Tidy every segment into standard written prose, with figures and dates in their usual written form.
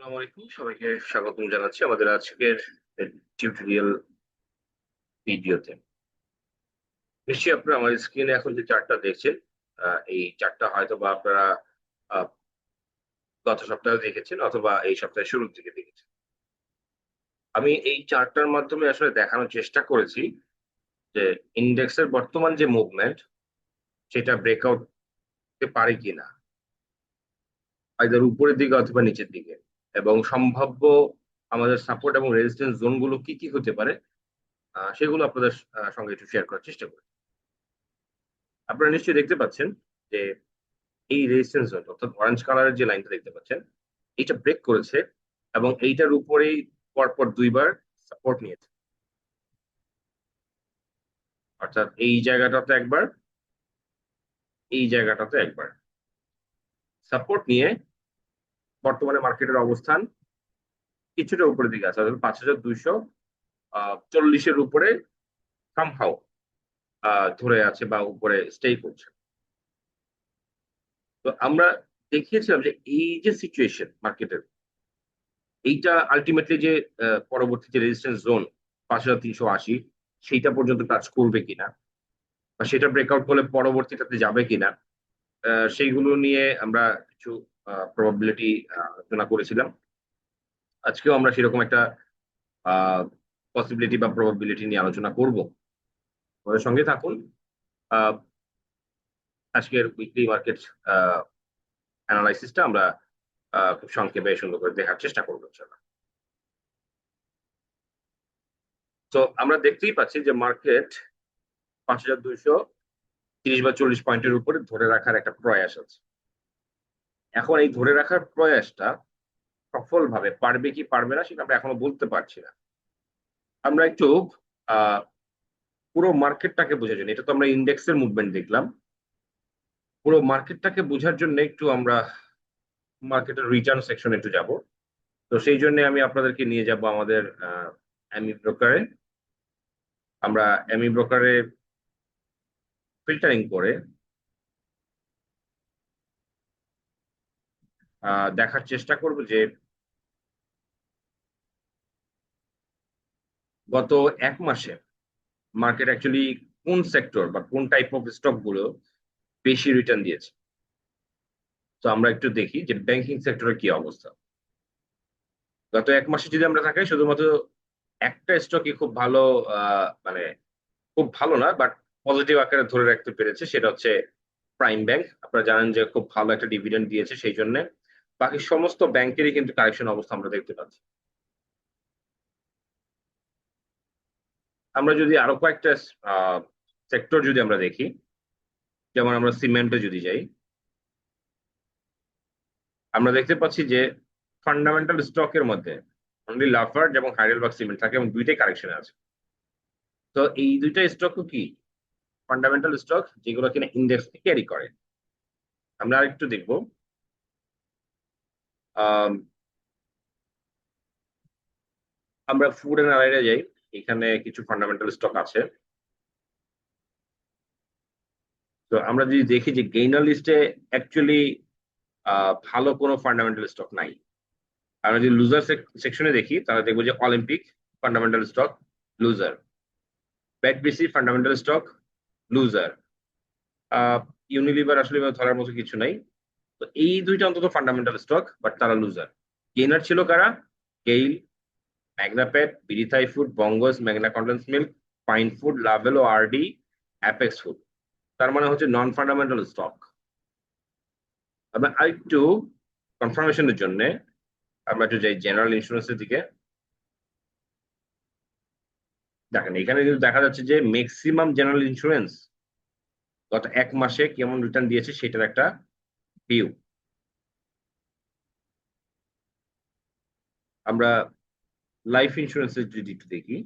আসসালামু আলাইকুম, সবাইকে স্বাগতম জানাচ্ছি আমাদের আজকের টিউটোরিয়াল ভিডিওতে। নিশ্চয়ই আপনারা আমার স্ক্রিনে এখন যে চার্টটা দেখছেন, এই চার্টটা হয়তো বা আপনারা আহ, গত সপ্তাহে দেখেছেন অথবা এই সপ্তাহের শুরুর দিকে দেখেছেন। আমি এই চার্টটার মাধ্যমে আসলে দেখানোর চেষ্টা করেছি যে ইন্ডেক্সের বর্তমান যে মুভমেন্ট সেটা ব্রেকআউট করতে পারে কিনা, আইদার উপরের দিকে অথবা নিচের দিকে, এবং সম্ভাব্য আমাদের সাপোর্ট এবং রেজিস্ট্যান্স জোনগুলো কি কি হতে পারে, সেগুলো আপনাদের সঙ্গে একটু শেয়ার করার চেষ্টা করি। আপনারা নিশ্চয়ই দেখতে পাচ্ছেন যে এই রেজিস্ট্যান্স জোন অর্থাৎ অরেঞ্জ কালারের যে লাইনটা দেখতে পাচ্ছেন, এটা ব্রেক করেছে এবং এইটার উপরেই পরপর দুইবার সাপোর্ট নিয়েছে। অর্থাৎ এই জায়গাটাতে একবার, এই জায়গাটাতে একবার সাপোর্ট নিয়ে বর্তমানে মার্কেটের অবস্থান কিছুটা উপরের দিকে আছে, অর্থাৎ 5240-এর উপরে সামহাও ধরে আছে বা উপরে স্টে করছে। তো আমরা দেখিয়েছিলাম যে এই যে সিচুয়েশন মার্কেটের, এইটা আলটিমেটলি যে পরবর্তী যে রেজিস্ট্যান্স জোন 5380, সেইটা পর্যন্ত টাচ করবে কিনা বা সেটা ব্রেকআউট করলে পরবর্তীটাতে যাবে কিনা, সেইগুলো নিয়ে আমরা কিছু প্রবাবিলিটি আলোচনা করেছিলাম। আজকেও আমরা সেরকম একটা পসিবিলিটি বা প্রবাবিলিটি নিয়ে আলোচনা করব। আমাদের সঙ্গে থাকুন। আহ, আজকের উইকলি মার্কেট অ্যানালাইসিসটা আমরা খুব সংক্ষেপে সুন্দর করে দেখার চেষ্টা করবো ইনশাল্লাহ। তো আমরা দেখতেই পাচ্ছি যে মার্কেট 5230 বা 40 পয়েন্টের উপরে ধরে রাখার একটা প্রয়াস আছে। এখন এই ধরে রাখার প্রয়াসটা সফলভাবে পারবে কি পারবে না সেটা আমরা এখনো বলতে পারছি না। আমরা একটু আহ পুরো মার্কেটটাকে বোঝার জন্য, এটা তো আমরা ইন্ডেক্সের মুভমেন্ট দেখলাম, পুরো মার্কেটটাকে বোঝার জন্য একটু আমরা মার্কেটের রিটার্ন সেকশনে একটু যাব। তো সেই জন্য আমি আপনাদেরকে নিয়ে যাব আমাদের এমি ব্রোকারে। আমরা এমি ব্রোকারে ফিল্টারিং করে দেখার চেষ্টা করব যে গত এক মাসে মার্কেট অ্যাকচুয়ালি কোন সেক্টর বা কোন টাইপ অফ স্টক গুলো বেশি রিটার্ন দিয়েছে। তো আমরা একটু দেখি যে ব্যাংকিং সেক্টরের কি অবস্থা। গত এক মাসে যদি আমরা তাকাই, শুধুমাত্র একটা স্টকই খুব ভালো, মানে খুব ভালো না বাট পজিটিভ আকারে ধরে রাখতে পেরেছে, সেটা হচ্ছে প্রাইম ব্যাংক। আপনারা জানেন যে খুব ভালো একটা ডিভিডেন্ড দিয়েছে, সেই জন্য বাকি সমস্ত ব্যাংকেরই কিন্তু কারেকশন অবস্থা আমরা দেখতে পাচ্ছি। আমরা যদি আরো কয়েকটা সেক্টর যদি আমরা দেখি, যেমন আমরা সিমেন্টে যদি যাই, আমরা দেখতে পাচ্ছি যে ফান্ডামেন্টাল স্টকের মধ্যে অনলি লাফার্জ এবং হাইডেলবার্গ সিমেন্ট থাকে এবং দুইটাই কারেকশনে আছে। তো এই দুইটা স্টকও কি ফান্ডামেন্টাল স্টক, যেগুলো কিনা ইন্ডেক্স ক্যারি করে। আমরা আরেকটু দেখবো। আম, আমরা ফুড এন্ড অ্যালাইডে যাই, এখানে কিছু ফান্ডামেন্টাল স্টক আছে। তো আমরা যদি দেখি যে গেইনার লিস্টে অ্যাকচুয়ালি ভালো কোনো ফান্ডামেন্টাল স্টক নাই। আমরা যদি লুজার সেকশনে দেখি তাহলে দেখবো যে Olympic fundamental stock loser, ব্যাটবিসি fundamental stock loser, Unilever আসলে এবার ধরার মতো কিছু নাই। তো এই দুইটা অন্তত ফান্ডামেন্টাল স্টক, বাট তারা লুজার। গেইনার ছিল কারা? গেইল, ম্যাগনাপেট, বিডিথাই ফুড, বঙ্গস, ম্যাগনা condensed milk, fine food, Lovello, RD, apex food. তার মানে হচ্ছে নন ফান্ডামেন্টাল স্টক। আমরা আরেকটু কনফার্মেশনের জন্য আমরা একটু যাই জেনারেল ইন্স্যুরেন্সের দিকে। দেখেন এখানে কিন্তু দেখা যাচ্ছে যে ম্যাক্সিমাম জেনারেল ইন্স্যুরেন্স গত এক মাসে কেমন রিটার্ন দিয়েছে সেটার একটা ভিউ। আমরা লাইফ ইন্স্যুরেন্সের যদি একটু দেখি,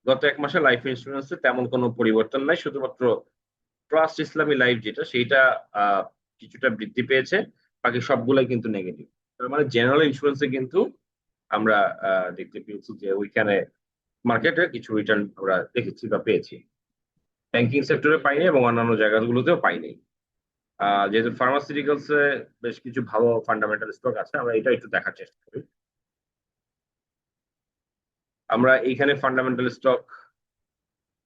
গত এক মাসে লাইফ ইন্স্যুরেন্সে তেমন কোনো পরিবর্তন নাই, শুধুমাত্র ট্রাস্ট ইসলামী লাইফ যেটা সেইটা আহ, কিছুটা বৃদ্ধি পেয়েছে, বাকি সবগুলাই কিন্তু নেগেটিভ। তার মানে জেনারেল ইন্স্যুরেন্সে কিন্তু আমরা দেখতে পেয়েছি যে ওইখানে মার্কেটে কিছু রিটার্ন আমরা দেখেছি বা পেয়েছি। ব্যাংকিং সেক্টরে পাইনি এবং অন্যান্য জায়গাগুলোতেও পাইনি। যেহেতু ফার্মাসিউটিক্যালস এ বেশ কিছু ভালো ফান্ডামেন্টাল স্টক আছে, আমরা এটা একটু দেখার চেষ্টা করি। আমরা এইখানে ফান্ডামেন্টাল স্টক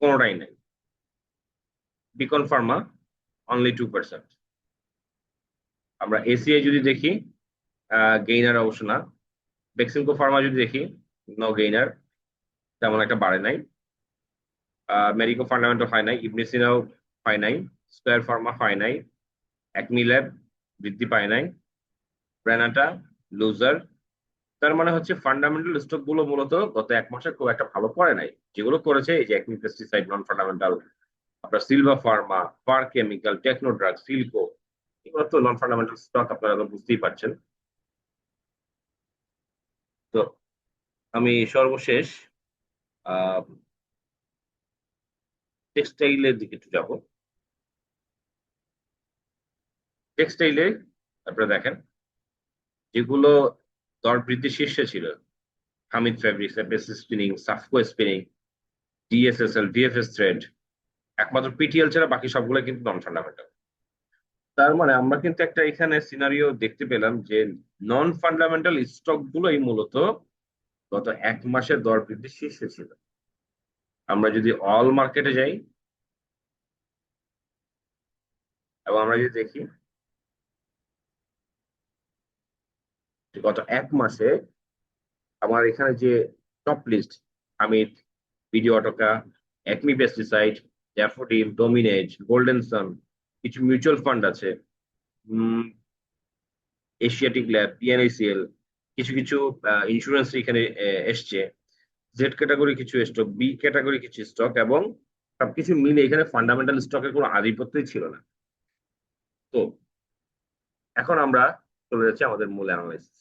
কোনোটাই নাই। Beacon Pharma only 2%। আমরা এসিআই যদি দেখি, গেইনার অবশ্য না। বেক্সিমকো ফার্মা যদি দেখি, নো গেইনার, তেমন একটা বাড়ে নাই। মেরিকো ফান্ডামেন্টাল হয় নাই, ইবনে সিনাও হয় নাই, স্কয়ার ফার্মা হয় নাই, অ্যাকমি ল্যাব বৃদ্ধি পায় নাই, ব্র্যানাটা লুজার। তার মানে হচ্ছে ফান্ডামেন্টাল স্টক গুলো মূলত গত 1 মাসে খুব একটা ভালো করে নাই। যেগুলো করেছে এই যে অ্যাকমি পেস্টিসাইড, নন ফান্ডামেন্টাল, আপনার সিলভা ফার্মা, পার কেমিক্যাল, টেকনো ড্রাগ, সিলকো, এগুলো তো নন ফান্ডামেন্টাল স্টক, আপনারা তো বুঝতেই পারছেন। তো আমি সর্বশেষ আহ টেক্সটাইলের দিকে একটু যাবো। টেক্সটাইলে আপনারা দেখেন, যেগুলো দর বৃদ্ধি শীর্ষে ছিল, Hamid fabrics, FSC spinning, Safko spinning, DSSL, VFS thread, একমাত্র পিটিএল ছাড়া বাকি সবগুলো কিন্তু নন ফান্ডামেন্টাল। তার মানে আমরা কিন্তু একটা এখানে সিনারিও দেখতে পেলাম যে নন ফান্ডামেন্টাল স্টক গুলোই মূলত গত 1 মাসে দর বৃদ্ধি শীর্ষে ছিল। আমরা যদি অল মার্কেটে যাই এবং আমরা যদি দেখি যে গত 1 মাসে আমার এখানে যে টপ লিস্ট, আমিত, ভিডিও অটোকা, Acme pesticide, Daffodil, Dominage, golden son, কিছু মিউচুয়াল ফান্ড আছে, এশিয়াটিক ল্যাব, পিএনআইসিএল, কিছু কিছু ইন্স্যুরেন্স এখানে এসছে, জেড ক্যাটাগরি কিছু স্টক, বি ক্যাটাগরি কিছু স্টক, এবং সবকিছু মিলে এখানে ফান্ডামেন্টাল স্টকের কোনো আধিপত্যই ছিল না। তো এখন আমরা চলে যাচ্ছি আমাদের মূল অ্যানালাইসিস।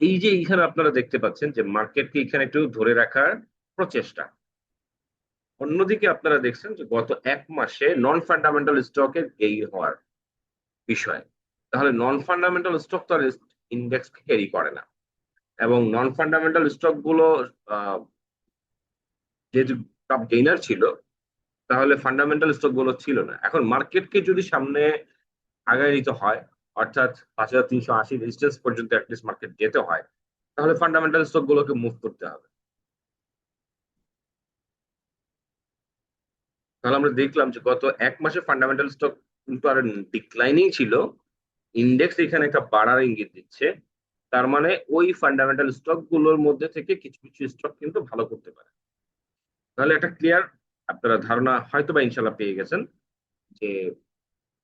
এই যে এখানে আপনারা দেখতে পাচ্ছেন যে মার্কেটকে এখানে একটু ধরে রাখার প্রচেষ্টা। অন্যদিকে আপনারা দেখছেন যে গত 1 মাসে নন ফান্ডামেন্টাল স্টকের গেইন হওয়ার বিষয়। তাহলে নন ফান্ডামেন্টাল স্টক তো ইন্ডেক্স ক্যারি করে না, এবং নন ফান্ডামেন্টাল স্টক গুলো আহ, যেহেতু টপ গেইনার ছিল, তাহলে ফান্ডামেন্টাল স্টক গুলো ছিল না। এখন মার্কেটকে যদি সামনে আগায় নিতে হয়, অর্থাৎ 5380 রেজিস্ট্যান্স পর্যন্ত অ্যাটলিস্ট মার্কেট যেতে হয়, তাহলে ফান্ডামেন্টাল স্টক গুলোকে মুভ করতে হবে। তাহলে আমরা দেখলাম যে গত 1 মাসে ফান্ডামেন্টাল স্টক কিন্তু আর ডিক্লাইনিং ছিল, ইন্ডেক্স এখানে একটা বাড়ার ইঙ্গিত দিচ্ছে। তার মানে ওই ফান্ডামেন্টাল স্টক গুলোর মধ্যে থেকে কিছু কিছু স্টক কিন্তু ভালো করতে পারে। তাহলে একটা ক্লিয়ার আপনারা ধারণা হয়তো বা ইনশাল্লাহ পেয়ে গেছেন যে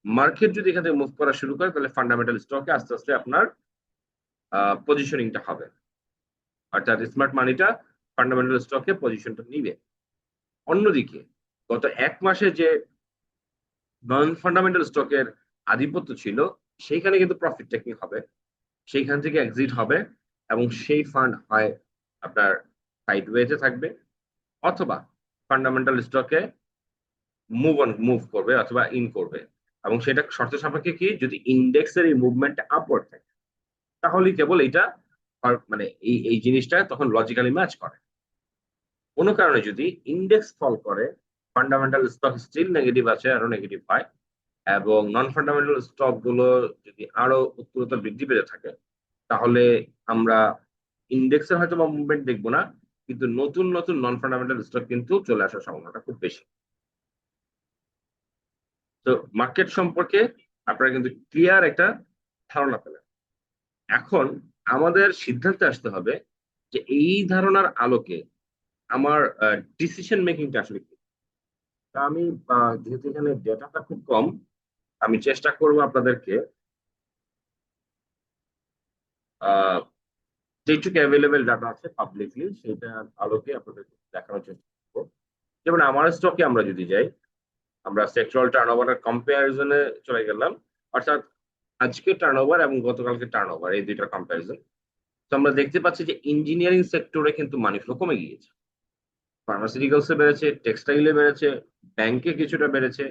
মার্কেট যদি এখান থেকে মুভ করা শুরু করে, তাহলে ফান্ডামেন্টাল স্টকে আস্তে আস্তে আপনার পজিশনিংটা হবে, অর্থাৎ স্মার্ট মানিটা ফান্ডামেন্টাল স্টকে পজিশনটা নিবে। অন্যদিকে গত 1 মাসে যে নন ফান্ডামেন্টাল স্টকের আধিপত্য ছিল, সেইখানে কিন্তু প্রফিট টেকিং হবে, সেইখান থেকে এক্সিট হবে, এবং সেই ফান্ড হয় আপনার সাইডওয়েতে থাকবে, অথবা ফান্ডামেন্টাল স্টকে মুভ করবে অথবা ইন করবে। এবং সেটা শর্ত সাপেক্ষে কি, যদি ইন্ডেক্সের এই মুভমেন্ট আপওয়ার্ড থাকে, তাহলেই কেবল এটা মানে এই জিনিসটা তখন লজিক্যালি ম্যাচ করে। কোনো কারণে যদি ইন্ডেক্স ফল করে, ফান্ডামেন্টাল স্টক স্টিল নেগেটিভ আছে, আরো নেগেটিভ হয়, এবং নন ফান্ডামেন্টাল স্টক গুলো যদি আরো উত্তরোত্তর বৃদ্ধি পেতে থাকে, তাহলে আমরা ইন্ডেক্সের হয়তো বা মুভমেন্ট দেখবো না, কিন্তু নতুন নতুন নন ফান্ডামেন্টাল স্টক কিন্তু চলে আসার সম্ভাবনাটা খুব বেশি। তো মার্কেট সম্পর্কে আপনারা কিন্তু ক্লিয়ার একটা ধারণা পেলেন। এখন আমাদের সিদ্ধান্তে আসতে হবে যে এই ধারণার আলোকে আমার ডিসিশন মেকিংটা আসলে কি। তা আমি যেহেতু এখানে ডেটাটা খুব কম, আমি চেষ্টা করব আপনাদেরকে আহ যেটুকু অ্যাভেলেবেল ডাটা আছে পাবলিকলি সেটার আলোকে আপনাদের দেখানোর চেষ্টা করবো। যেমন আমার স্টকে আমরা যদি যাই, আমরা সেক্টরাল টার্নওভারের কম্পারিজনে চলে গেলাম, অর্থাৎ আজকে টার্নওভার এবং গতকালকে টার্নওভার, এই দুইটার কম্পারিজন। তো আমরা দেখতে পাচ্ছি যে ইঞ্জিনিয়ারিং সেক্টরে কিন্তু মানি ফ্লো কমে গিয়েছে, ফার্মাসিউটিক্যালসে বেড়েছে, টেক্সটাইলে বেড়েছে, ব্যাংকে কিছুটা বেড়েছে,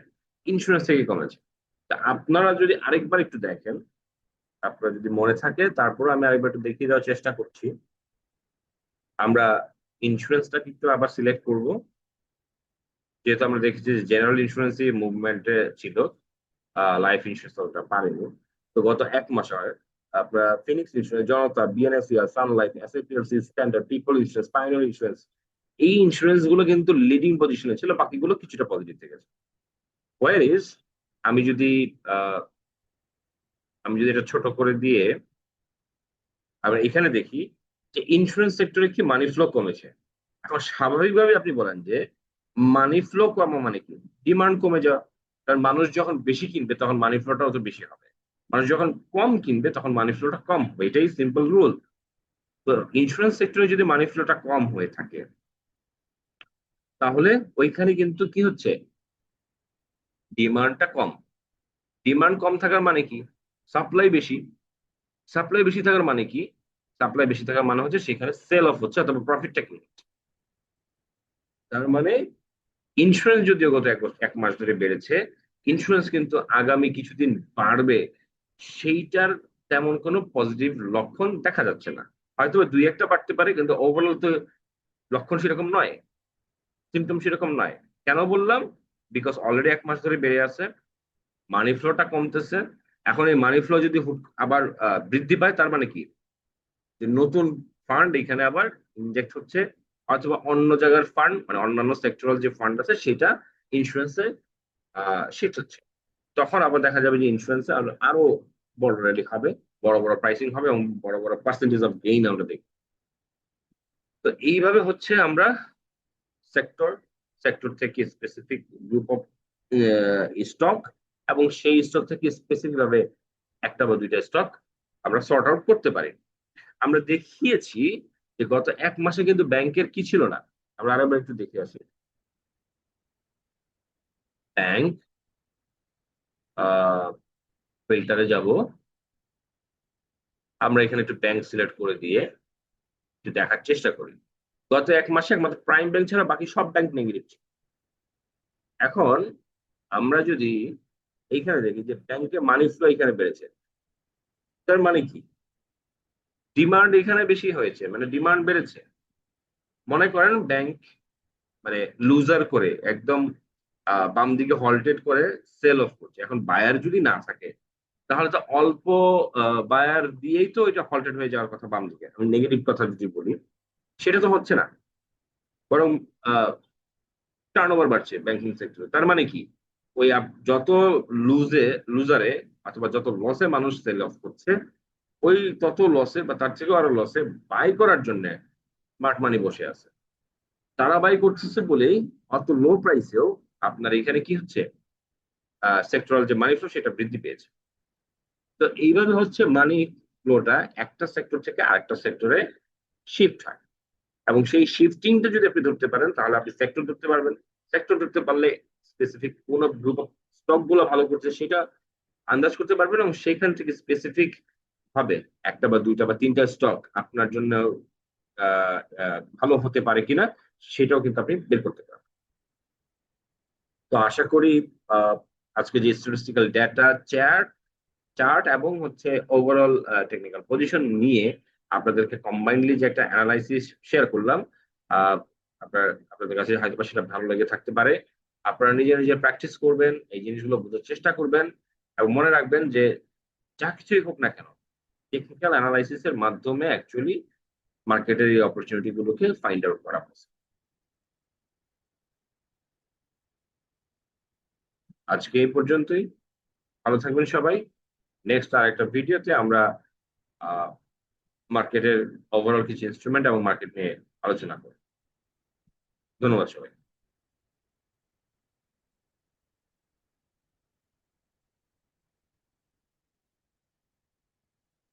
ইন্স্যুরেন্স থেকে কমেছে। তা আপনারা যদি আরেকবার একটু দেখেন, আপনার যদি মনে থাকে, তারপর আমি আরেকবার একটু দেখিয়ে দেওয়ার চেষ্টা করছি। আমরা ইন্স্যুরেন্সটা কিন্তু আবার সিলেক্ট করব, যেহেতু আমরা দেখেছি যে জেনারেল ইন্স্যুরেন্স মুভমেন্টে ছিল। লাইফ ইন্স্যুরেন্স ওটা পারেনি। তো গত 1 মাস হয় আপনার Phoenix insurance, Janata, BNACR, Sun Life, SAPLC, standard, people insurance, pioneer insurance, এই ইন্স্যুরেন্স গুলো কিন্তু লিডিং পজিশনে ছিল, বাকিগুলো কিছুটা পজিটিভ থেকে গেছে। ওয়ার ইজ আমি যদি আহ, আমি যদি এটা ছোট করে দিয়ে আমরা এখানে দেখি যে ইন্স্যুরেন্স সেক্টরে কি মানি ফ্লো কমেছে। এখন স্বাভাবিকভাবে আপনি বলেন যে মানি ফ্লো কমা মানে কি, ডিমান্ড কমে যাওয়া। কারণ মানুষ যখন বেশি কিনবে তখন মানি ফ্লোটাও তো বেশি হবে, মানুষ যখন কম কিনবে তখন মানি ফ্লোটা কম হবে, এটাই সিম্পল রুল। তো ইন্স্যুরেন্স সেক্টরে যদি মানি ফ্লোটা কম হয়ে থাকে তাহলে ওইখানে কিন্তু কি হচ্ছে, ডিমান্ডটা কম। ডিমান্ড কম থাকার মানে কি, সাপ্লাই বেশি। সাপ্লাই বেশি থাকার মানে কি, সাপ্লাই বেশি থাকার মানে হচ্ছে সেখানে সেল অফ হচ্ছে অথবা প্রফিটটা কি। তার মানে ইন্স্যুরেন্স যদিও গত 1 মাস ধরে বেড়েছে, ইন্স্যুরেন্স কিন্তু আগামী কিছুদিন বাড়বে সেইটার তেমন কোনো পজিটিভ লক্ষণ দেখা যাচ্ছে না। হয়তো দুই একটা বাড়তে পারে, কিন্তু ওভারঅল তো লক্ষণ সেরকম নয়, সিমটম সেরকম নয়। কেন বললাম, বিকজ অলরেডি 1 মাস ধরে বেড়ে আছে, মানি ফ্লোটা কমতেছে। এখন এই মানি ফ্লো যদি আবার বৃদ্ধি পায় তার মানে কি, যে নতুন ফান্ড এখানে আবার ইনজেক্ট হচ্ছে, অথবা অন্য জায়গার ফান্ড মানে অন্যান্য সেক্টরাল যে ফান্ড আছে সেটা ইন্স্যুরেন্সে শিফট হচ্ছে। তখন আবার দেখা যাবে যে ইন্স্যুরেন্সে আরো আরো বড় র্যালি হবে, বড় বড় প্রাইসিং হবে এবং বড় বড় পার্সেন্টেজ অফ গেইন আমরা দেখব। তো এইভাবে হচ্ছে আমরা সেক্টর সেক্টর থেকে স্পেসিফিক গ্রুপ অফ স্টক এবং সেই স্টক থেকে স্পেসিফিক ভাবে একটা বা দুইটা স্টক আমরা সর্ট আউট করতে পারি। আমরা দেখিয়েছি যে গত 1 মাসে কিন্তু ব্যাংকের কি ছিল না। আমরা আরো একটু দেখে আসি। ব্যাংক ফিল্টারে যাব, আমরা এখানে একটু ব্যাংক সিলেক্ট করে দিয়ে একটু দেখার চেষ্টা করি। গত 1 মাসে একমাত্র প্রাইম ব্যাংক ছাড়া বাকি সব ব্যাংক নেগেটিভ। এখন আমরা যদি এইখানে দেখি যে ব্যাংকে মানি ফ্লো এখানে বেড়েছে, তার মানে কি, ডিমান্ড এখানে বেশি হয়েছে, মানে ডিমান্ড বেড়েছে। মনে করেন ব্যাংক মানে লুজার করে একদম বাম দিকে হল্টেড করে সেল অফ করছে, এখন বায়ার যদি না থাকে তাহলে তো অল্প বায়ার দিয়েই তো এটা হল্টেড হয়ে যাওয়ার কথা। বাম দিকে আমি নেগেটিভ কথা যদি বলি, সেটা তো হচ্ছে না, বরং টার্নওভার বাড়ছে ব্যাংকিং সেক্টরে। তার মানে কি, ওই যত লুজারে অথবা যত লসে মানুষ সেল অফ করছে, ওই তত লসে বা তার থেকেও আরো লসে বাই করার জন্য স্মার্ট মানি বসে আছে। তারা বাই করতেছে বলেই অত লো প্রাইসেও আপনার এখানে কি হচ্ছে, সেক্টরাল যে মানি ফ্লো সেটা বৃদ্ধি পেয়েছে। তো এইভাবে হচ্ছে মানি ফ্লোটা একটা সেক্টর থেকে আরেকটা সেক্টরে শিফট হয়, এবং সেই শিফটিংটা যদি আপনি ধরতে পারেন তাহলে আপনি সেক্টর ধরতে পারবেন। সেক্টর ধরতে পারলে স্পেসিফিক কোন গ্রুপ অফ স্টক গুলো ভালো করছে সেটা আন্দাজ করতে পারবেন, এবং সেখান থেকে স্পেসিফিক ভাবে একটা বা দুইটা বা তিনটা স্টক আপনার জন্য ভালো হতে পারে কিনা সেটাও কিন্তু আপনি বের করতে পারবেন। তো আশা করি আহ, আজকে যে স্ট্যাটিস্টিক্যাল ডেটা চার্ট চার্ট এবং হচ্ছে ওভারঅল টেকনিক্যাল পজিশন নিয়ে আপনাদেরকে কম্বাইন্ডলি যে একটা অ্যানালাইসিস শেয়ার করলাম, আহ, আপনাদের কাছে হয়তো বা সেটা ভালো লেগে থাকতে পারে। আপনারা নিজে নিজে প্র্যাকটিস করবেন, এই জিনিসগুলো বোঝার চেষ্টা করবেন, এবং মনে রাখবেন যে যা কিছুই হোক না কেন, টেকনিক্যাল অ্যানালাইসিস এর মাধ্যমে অ্যাকচুয়ালি মার্কেটের এই অপরচুনিটি গুলোকে ফাইন্ড আউট করা possible। আজকে এই পর্যন্তই, ভালো থাকবেন সবাই। নেক্সট আর একটা ভিডিওতে আমরা মার্কেটের ওভারঅল কিছু ইনস্ট্রুমেন্ট এবং মার্কেট নিয়ে আলোচনা করব। ধন্যবাদ সবাই।